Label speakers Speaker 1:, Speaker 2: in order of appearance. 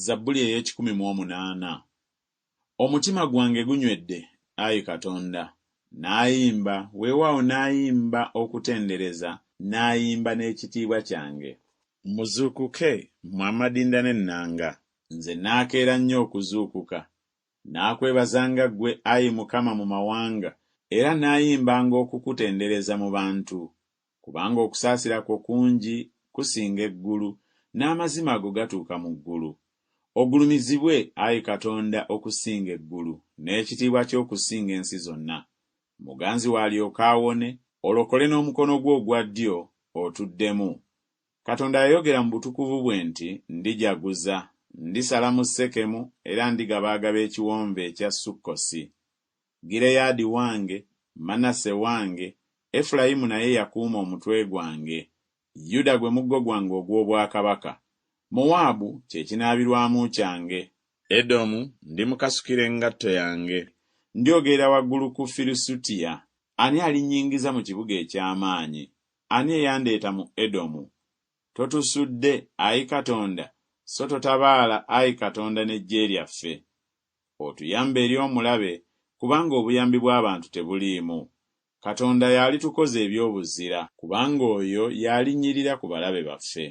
Speaker 1: Zabbuli ey'ekikumi Omutima gwange gunywedde, Ayi Katonda, n'ayimba, weewaawo n'ayimba okutendereza, n'ayimba n'ekitiibwa kyange. Muzuukuke, mmwe amadinda n'ennanga. Nze naakeera nnyo okuzuukuka. Naakwebazanga ggwe, Ayi Mukama, mu mawanga, era naayimbanga okukutendereza mu bantu. Kubanga okusaasira kwo kungi kusinga eggulu, n'amazima go gatuuka mu ggulu. Ogulumizibwe, Ayi Katonda, okusinga eggulu, n'ekitiibwa ky'okusinga ensi zonna. Muganzi w'alyoka awone, olokole n'omukono gwo ogwa ddyo otuddemu. Katonda yayogera mu butukuvu bwe nti, ndijaguza, ndisala mu Sekemu era ndigabaagaba ekiwonvu ekya Sukkosi. Gireyaadi wange, Manase wange, Efulayimu naye yakuuma omutwe gwange. Yuda gwe muggo gwange ogw'obwakabaka. Mowaabu kye kinaabirwamu kyange. Edomu ndimukasukira engatto yange. Ndyogera waggulu ku Firisutiya. Ani alinnyingiza mu kibuga eky'amaanyi? Ani eyandeeta mu Edomu? Totusudde, Ayi Katonda, so totabaala, Ayi Katonda, n'eggye lyaffe. Otuyambe eri omulabe, kubanga obuyambi bw'abantu tebuliimu. Katonda y'alitukoza eby'obuzira, kubanga oyo y'alinnyirira ku balabe baffe.